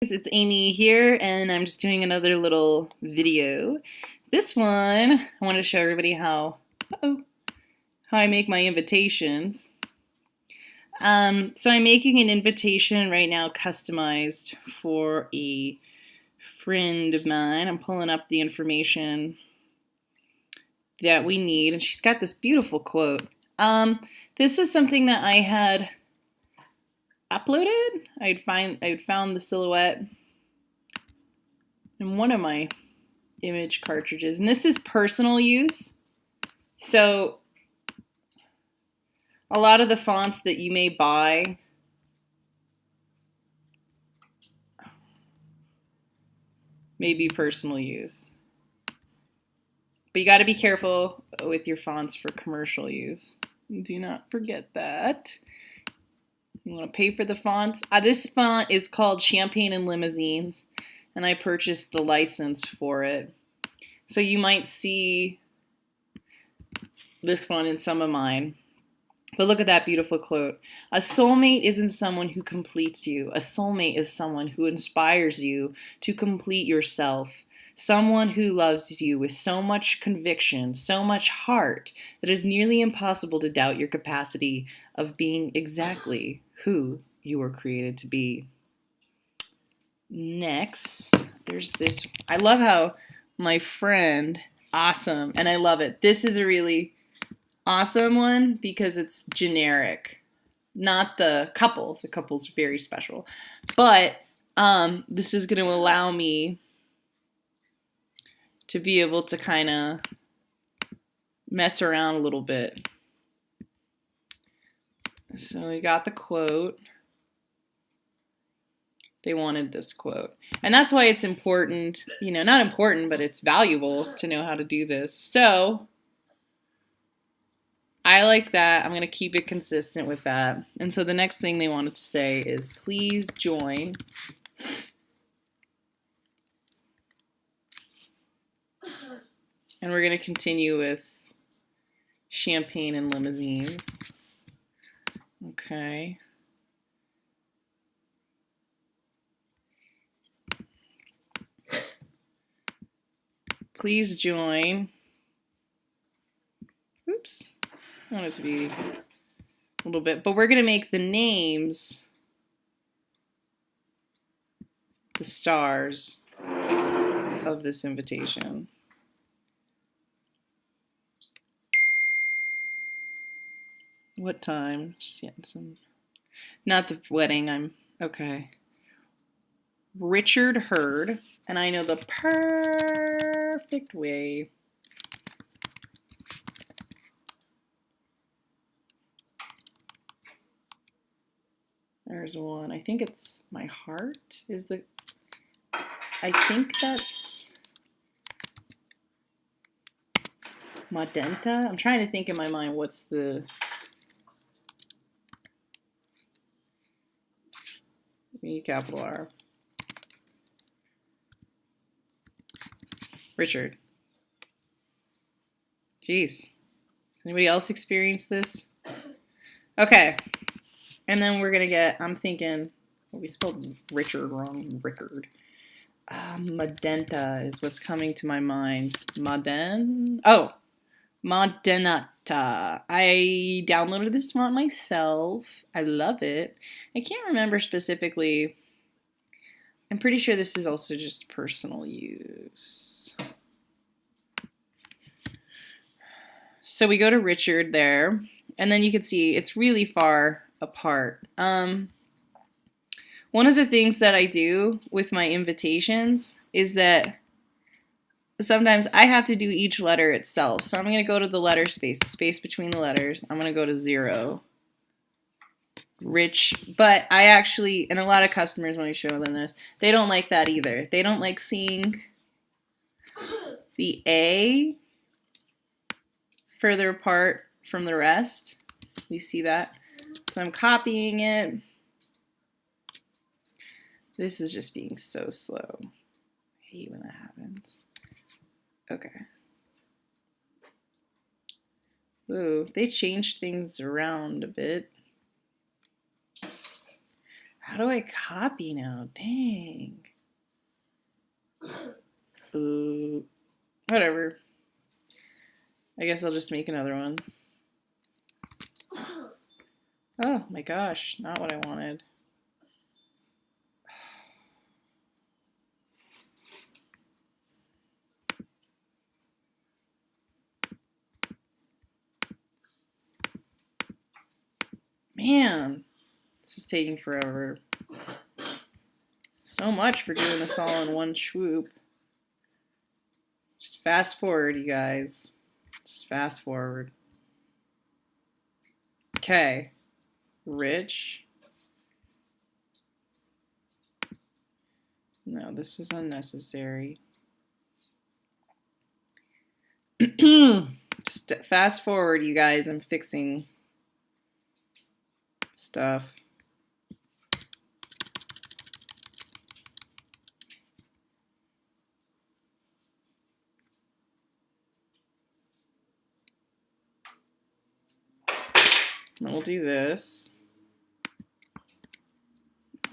It's Amy here, and I'm just doing another little video. This one, I want to show everybody how I make my invitations. So I'm making an invitation right now customized for a friend of mine. I'm pulling up the information that we need, and she's got this beautiful quote. This was something that I had uploaded. I'd found the silhouette in one of my image cartridges, and this is personal use. So a lot of the fonts that you may buy may be personal use, but you got to be careful with your fonts for commercial use. Do not forget that. You want to pay for the fonts. This font is called Champagne and Limousines, and I purchased the license for it. So you might see this one in some of mine. But look at that beautiful quote. A soulmate isn't someone who completes you. A soulmate is someone who inspires you to complete yourself. Someone who loves you with so much conviction, so much heart, that it is nearly impossible to doubt your capacity of being exactly who you were created to be. Next, there's this. I love how my friend, awesome, and I love it. This is a really awesome one because it's generic, not the couple. The couple's very special, but this is going to allow me to be able to kind of mess around a little bit. So we got the quote. They wanted this quote. And that's why it's important, you know, not important, but it's valuable to know how to do this. So I like that. I'm going to keep it consistent with that. And so the next thing they wanted to say is, please join. And we're going to continue with champagne and limousines. Okay. Please join. Oops. I want it to be a little bit, but we're going to make the names the stars of this invitation. What time? Not the wedding. Okay. Richard Hurd, and I know the perfect way. There's one. I think it's my heart is the. I think that's Magenta. I'm trying to think in my mind what's the. Capital R. Richard. Jeez. Anybody else experience this? Okay. And then we're going to get, I'm thinking, we spelled Richard wrong. Rickard. Magenta is what's coming to my mind. Madenata. I downloaded this font myself. I love it. I can't remember specifically. I'm pretty sure this is also just personal use. So we go to Richard there, and then you can see it's really far apart. One of the things that I do with my invitations is that sometimes I have to do each letter itself. So I'm going to go to the letter space, the space between the letters. I'm going to go to 0. Rich, but I actually, and a lot of customers when I show them this, they don't like that either. They don't like seeing the A further apart from the rest. You see that? So I'm copying it. This is just being so slow. I hate when that happens. Okay. Ooh, they changed things around a bit. How do I copy now? Dang. Whatever. I guess I'll just make another one. Oh my gosh, not what I wanted. Man, this is taking forever. So much for doing this all in one swoop. Just fast forward, you guys. Just fast forward. Okay. Rich. No, this was unnecessary. Just fast forward, you guys. I'm fixing stuff. Then we'll do this.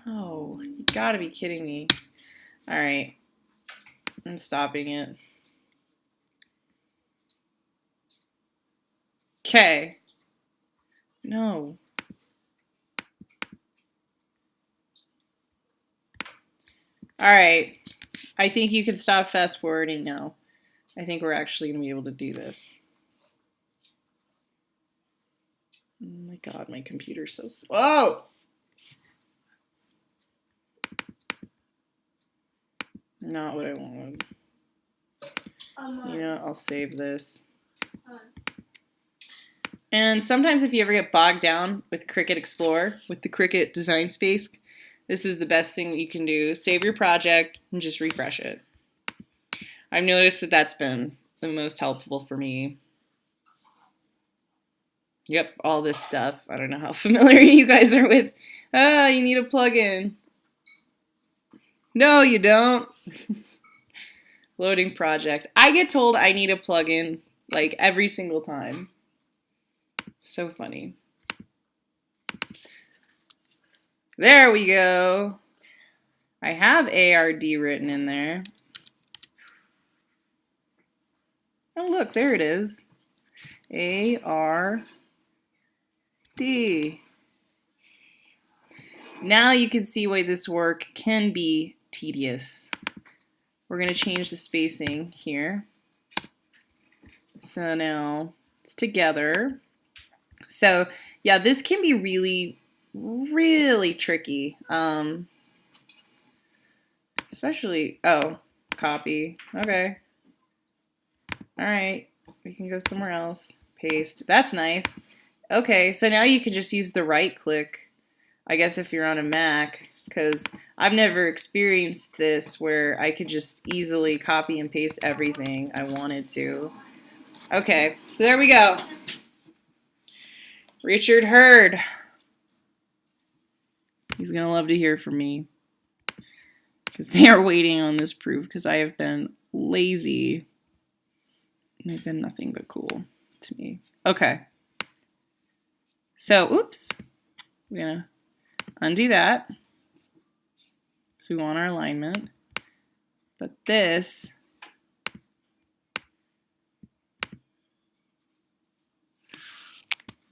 Oh, you gotta be kidding me. All right, I'm stopping it. Okay. No. All right. I think you can stop fast forwarding now. I think we're actually going to be able to do this. Oh my God, my computer's so slow. Not what I wanted. You know, I'll save this. And sometimes if you ever get bogged down with Cricut Explore, with the Cricut design space, this is the best thing that you can do. Save your project and just refresh it. I've noticed that that's been the most helpful for me. Yep, all this stuff. I don't know how familiar you guys are with. Ah, you need a plugin. No, you don't. Loading project. I get told I need a plugin like every single time. So funny. There we go. I have ARD written in there. Oh, look, there it is. ARD. Now you can see why this work can be tedious. We're going to change the spacing here. So now it's together. So yeah, this can be really, really tricky. Especially, oh, copy. Okay. All right, we can go somewhere else. Paste. That's nice. Okay, so now you can just use the right click, I guess if you're on a Mac, because I've never experienced this where I could just easily copy and paste everything I wanted to. Okay, so there we go. Richard Hurd. He's going to love to hear from me, because they are waiting on this proof, because I have been lazy. And they've been nothing but cool to me. Okay. So, oops. We're going to undo that. So we want our alignment. But this, oh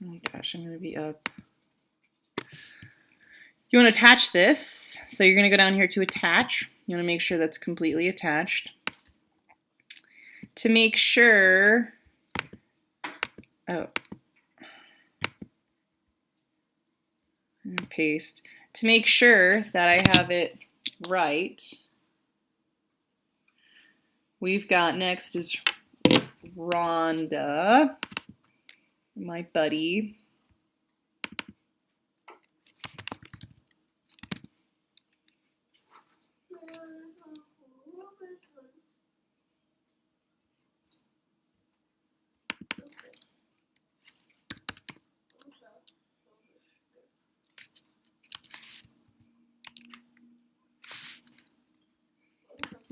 my gosh, I'm going to be up. You want to attach this. So you're going to go down here to attach. You want to make sure that's completely attached. To make sure, oh, paste. To make sure that I have it right, we've got next is Rhonda, my buddy.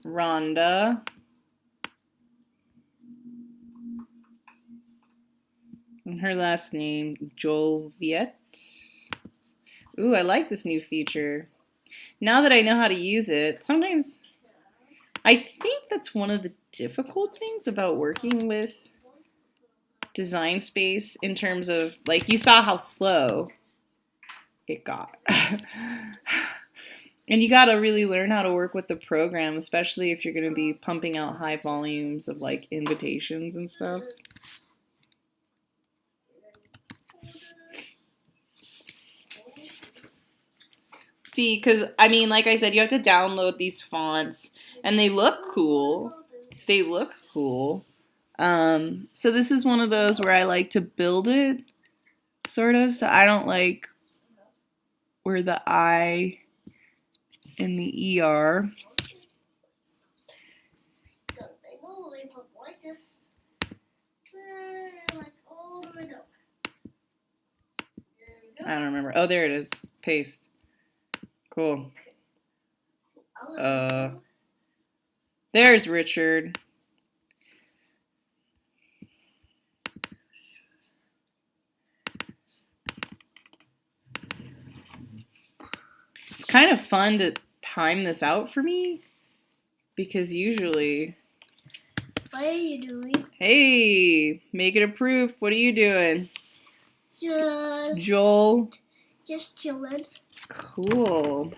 Rhonda. And her last name, Jolviet. Ooh, I like this new feature. Now that I know how to use it, sometimes I think that's one of the difficult things about working with Design Space in terms of, like, you saw how slow it got. And you got to really learn how to work with the program, especially if you're going to be pumping out high volumes of, like, invitations and stuff. See, because, I mean, like I said, you have to download these fonts, and they look cool. They look cool. So this is one of those where I like to build it, sort of. So I don't like where the I and the ER. I don't remember. Oh, there it is. Paste. Cool. There's Richard. It's kind of fun to time this out for me because usually... What are you doing? Hey, make it a proof. What are you doing? Joel? Just chilling. Cool.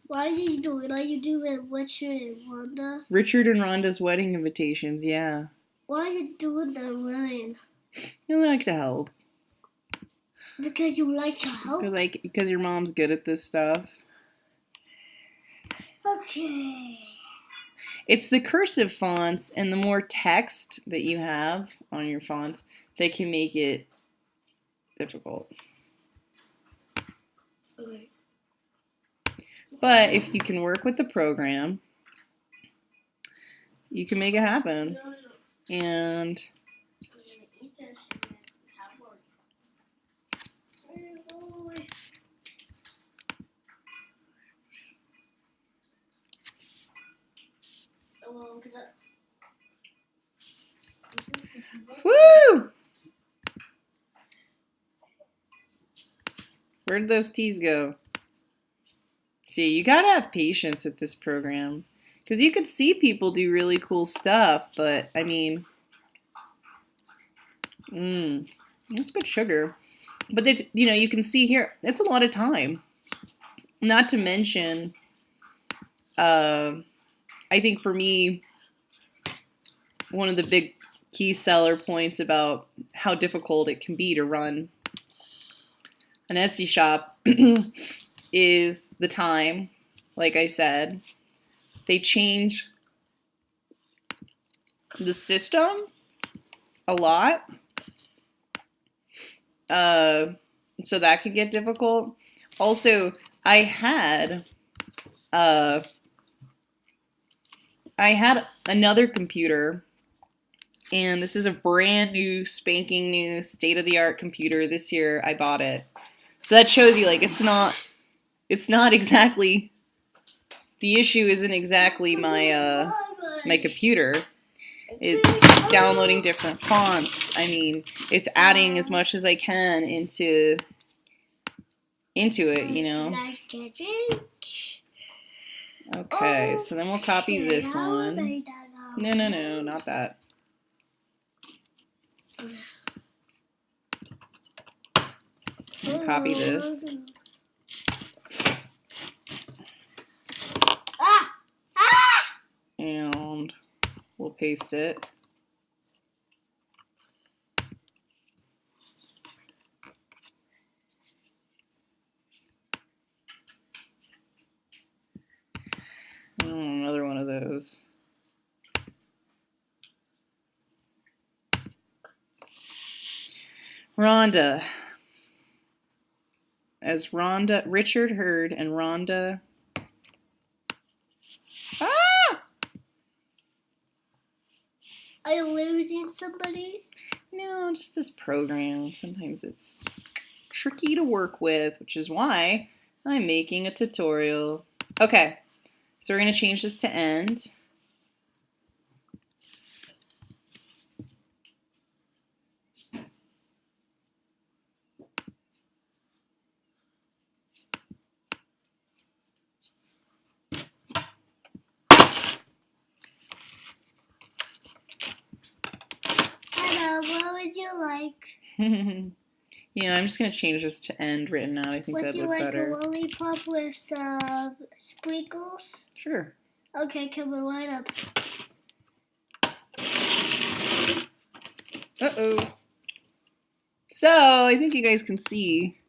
What are you doing? Are you doing Richard and Rhonda? Richard and Rhonda's wedding invitations, yeah. Why are you doing the running? You like to help. Because you like to help? Because your mom's good at this stuff. Okay. It's the cursive fonts and the more text that you have on your fonts that can make it difficult. Okay. But if you can work with the program, you can make it happen. And woo! Where did those T's go? See, you gotta have patience with this program. Because you could see people do really cool stuff, but, I mean... that's good sugar. But, you can see here, it's a lot of time. Not to mention, I think for me, one of the big key seller points about how difficult it can be to run an Etsy shop is the time. Like I said, they change the system a lot. So that could get difficult. Also, I had another computer, and this is a brand new, spanking new, state-of-the-art computer. This year I bought it. So that shows you, like, it's not exactly, the issue isn't exactly my my computer. It's downloading different fonts. I mean, it's adding as much as I can into it, you know. Okay, so then we'll copy this one. No, not that. We'll copy this. And we'll paste it. Another one of those. Rhonda. As Rhonda, Richard Hurd and Rhonda. Ah! Are you losing somebody? No, just this program. Sometimes it's tricky to work with, which is why I'm making a tutorial. Okay, so we're going to change this to end. what would you like? Yeah, I'm just gonna change this to end written out. I think that'd look better. Would you like a lollipop with some sprinkles? Sure. Okay, come on, line up. Uh-oh. So, I think you guys can see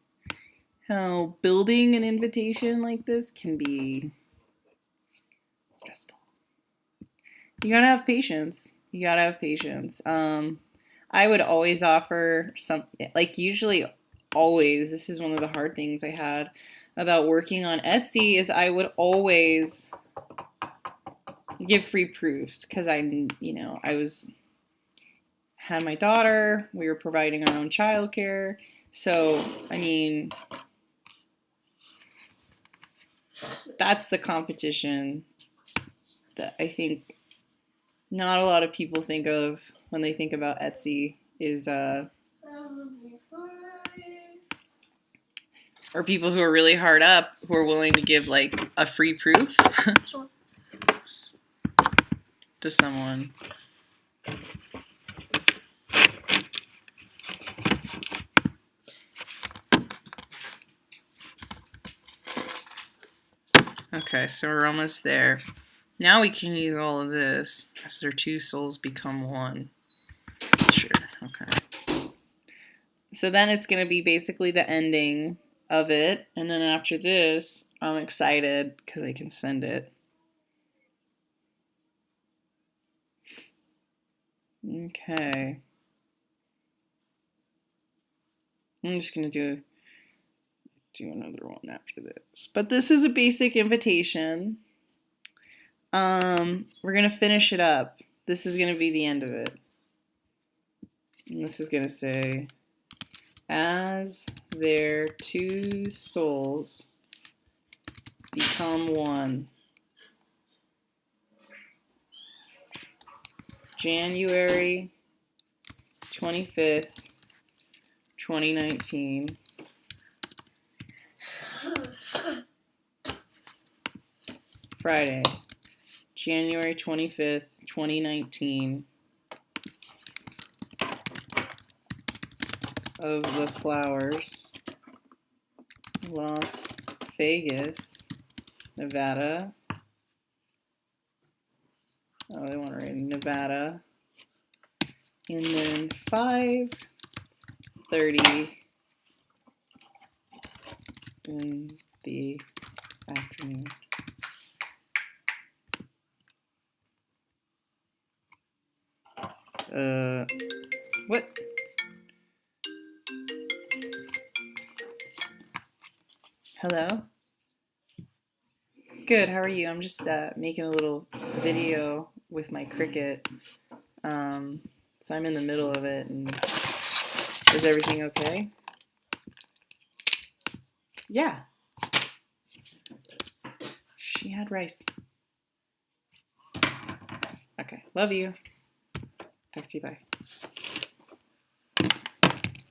how building an invitation like this can be stressful. You gotta have patience. You gotta have patience. I would always offer some, like usually always, this is one of the hard things I had about working on Etsy is I would always give free proofs because I had my daughter, we were providing our own childcare. So, I mean, that's the competition that I think not a lot of people think of when they think about Etsy is or people who are really hard up who are willing to give like a free proof to someone. Okay, so we're almost there. Now we can use all of this as their two souls become one. Sure, okay. So then it's going to be basically the ending of it. And then after this, I'm excited because I can send it. Okay. I'm just going to do another one after this. But this is a basic invitation. We're going to finish it up. This is going to be the end of it. And this is going to say, as their two souls become one. January 25th, 2019. Friday, January 25th, 2019. Of the flowers, Las Vegas, Nevada. Oh, they want to write Nevada. And then 5:30 in the afternoon. What? Hello? Good, how are you? I'm just making a little video with my Cricut. So I'm in the middle of it, and is everything okay? Yeah. She had rice. Okay, love you. Talk to you, bye.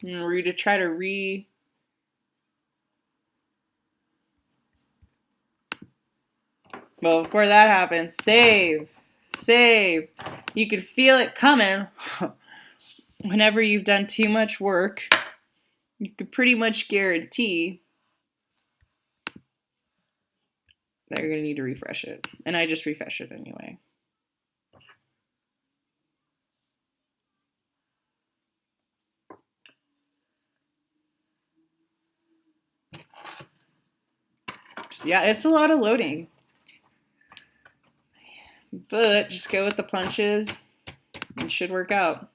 We're gonna try to Well, before that happens, save. You could feel it coming. Whenever you've done too much work, you could pretty much guarantee that you're gonna need to refresh it. And I just refresh it anyway. Yeah, it's a lot of loading. But just go with the punches. It should work out.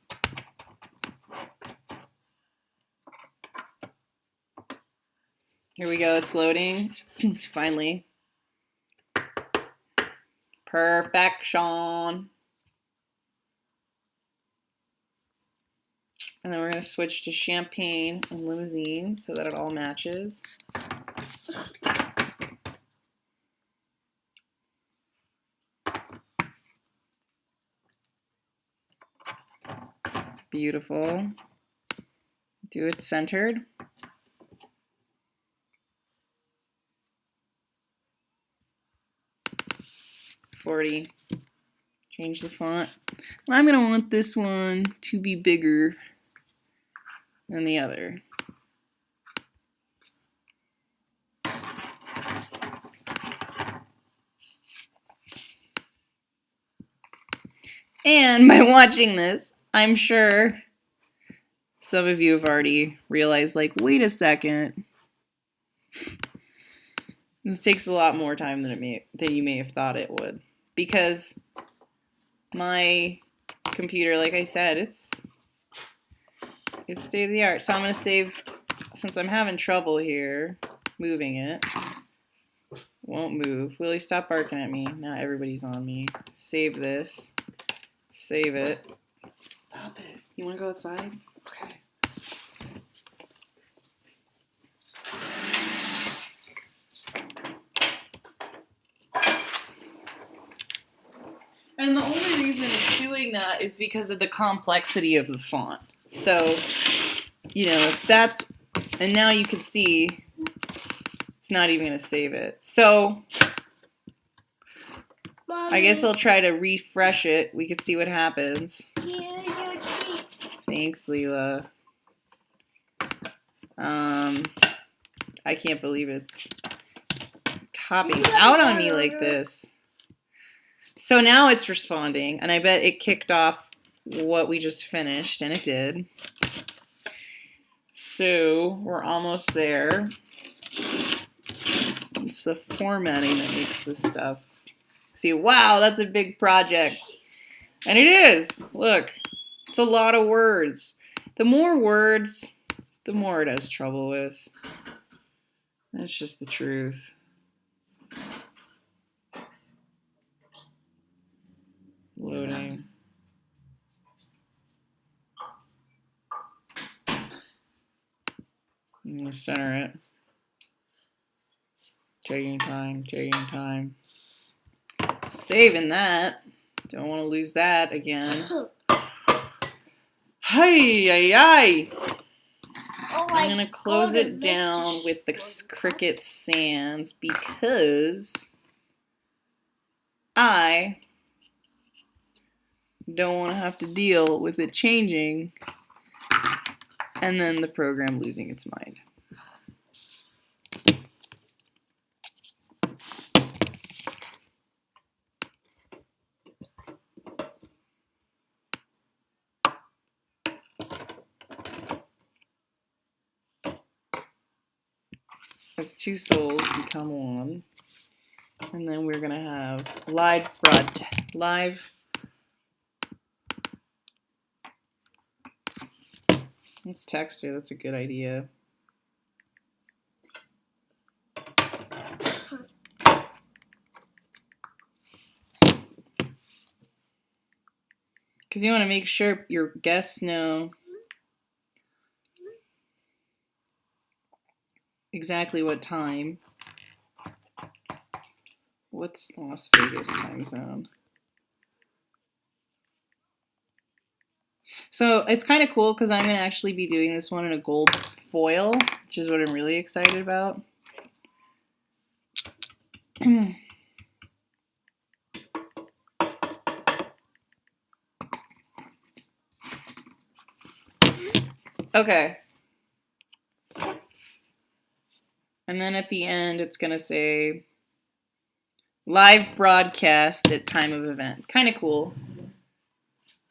Here we go, it's loading. Finally. Perfection. And then we're going to switch to champagne and limousine so that it all matches. Beautiful. Do it centered. $40. Change the font. And I'm going to want this one to be bigger than the other. And by watching this, I'm sure some of you have already realized, like, wait a second. This takes a lot more time than you may have thought it would. Because my computer, like I said, it's state of the art. So I'm going to save, since I'm having trouble here moving it. Won't move. Willie, stop barking at me. Now everybody's on me. Save this. Save it. Stop it. You want to go outside? Okay. And the only reason it's doing that is because of the complexity of the font. So, you know, that's, and now you can see it's not even going to save it. So, Mommy, I guess I'll try to refresh it. We could see what happens. here's your treat. Thanks, Leela. I can't believe it's copying out on me like this. So now it's responding, and I bet it kicked off what we just finished, and it did. So we're almost there. It's the formatting that makes this stuff. See, wow, that's a big project. And it is. Look, it's a lot of words. The more words, the more it has trouble with. That's just the truth. Loading. I'm going to center it. Taking time, taking time. Saving that. Don't want to lose that again. Hey, ay, ay. Oh, I'm going to close it down with the Cricut Sans because I don't want to have to deal with it changing and then the program losing its mind. As two souls become one. And then we're going to have live. Let's text her. That's a good idea. Because you want to make sure your guests know exactly what time. What's Las Vegas time zone? So it's kind of cool because I'm going to actually be doing this one in a gold foil, which is what I'm really excited about. Okay. And then at the end, it's going to say live broadcast at time of event. Kind of cool.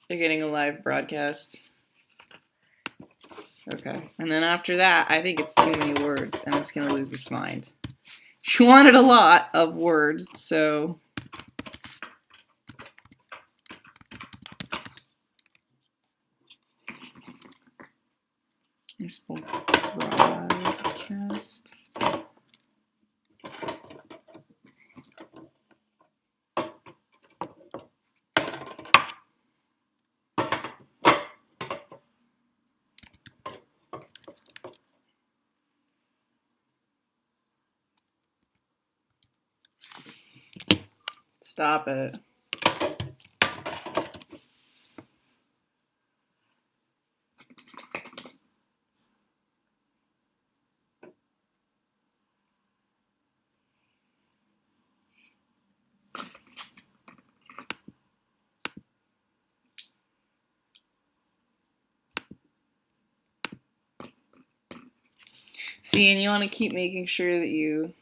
They're getting a live broadcast. Okay. And then after that, I think it's too many words, and it's going to lose its mind. She wanted a lot of words, so... broadcast. Stop it. See, and you want to keep making sure that you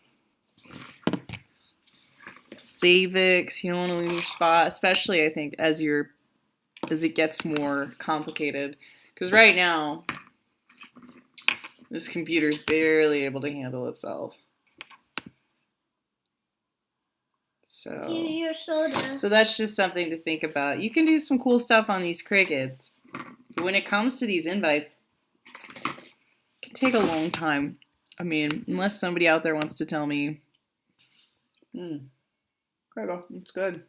save it, because you don't want to lose your spot, especially I think as it gets more complicated. Because right now, this computer's barely able to handle itself. So, Give me your soda. So that's just something to think about. You can do some cool stuff on these Cricuts, but when it comes to these invites, it can take a long time. I mean, unless somebody out there wants to tell me, Cricut, it's good.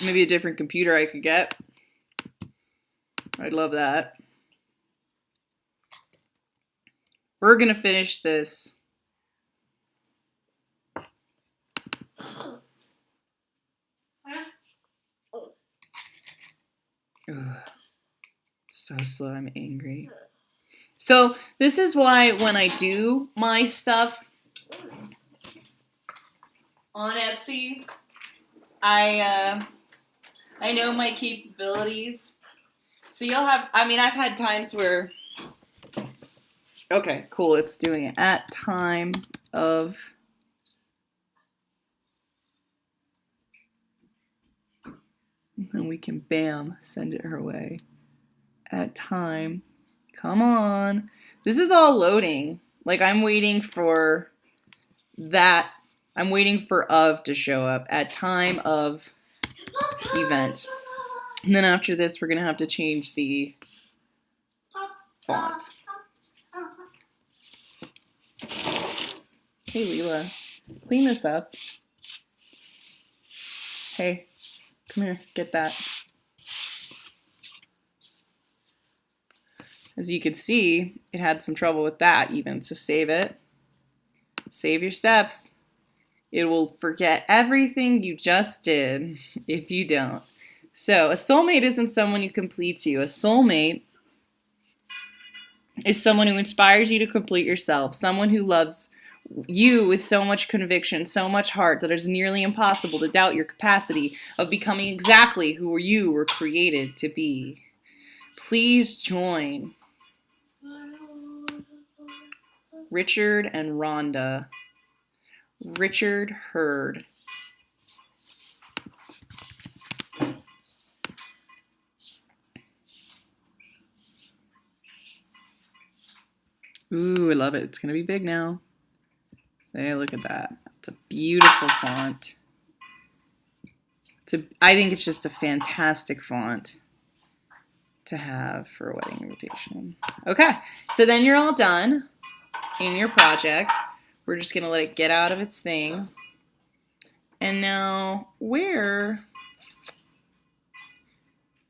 Maybe a different computer I could get. I'd love that. We're gonna finish this. Ugh. So slow, I'm angry. So this is why when I do my stuff on Etsy, I know my capabilities. So you'll have, I mean, I've had times where, okay, cool, it's doing it at time of, and we can, bam, send it her way. At time, come on. This is all loading. Like, I'm waiting for that. I'm waiting for of to show up at time of event. And then after this, we're going to have to change the font. Hey, Leela, clean this up. Hey, come here, get that. As you can see, it had some trouble with that even, so save it. Save your steps. It will forget everything you just did if you don't. So a soulmate isn't someone who completes you. A soulmate is someone who inspires you to complete yourself. Someone who loves you with so much conviction, so much heart that it's nearly impossible to doubt your capacity of becoming exactly who you were created to be. Please join Richard and Rhonda. Richard Hurd. Ooh, I love it. It's going to be big now. Hey, look at that. It's a beautiful font. I think it's just a fantastic font to have for a wedding invitation. Okay, so then you're all done in your project. We're just going to let it get out of its thing. And now, where?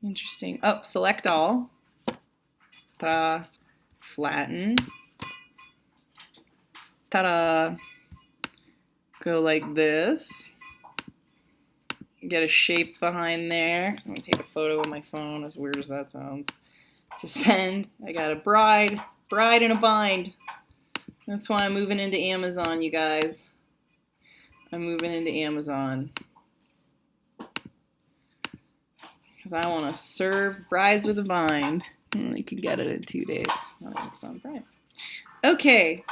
Interesting. Oh, select all. Ta-da. Flatten. Ta-da. Go like this. Get a shape behind there. So I'm going to take a photo with my phone, as weird as that sounds. To send. I got a bride. Bride in a bind. That's why I'm moving into Amazon, you guys. I'm moving into Amazon. Because I want to serve brides with a bind. You can get it in 2 days on Amazon Prime. Okay.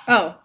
Oh,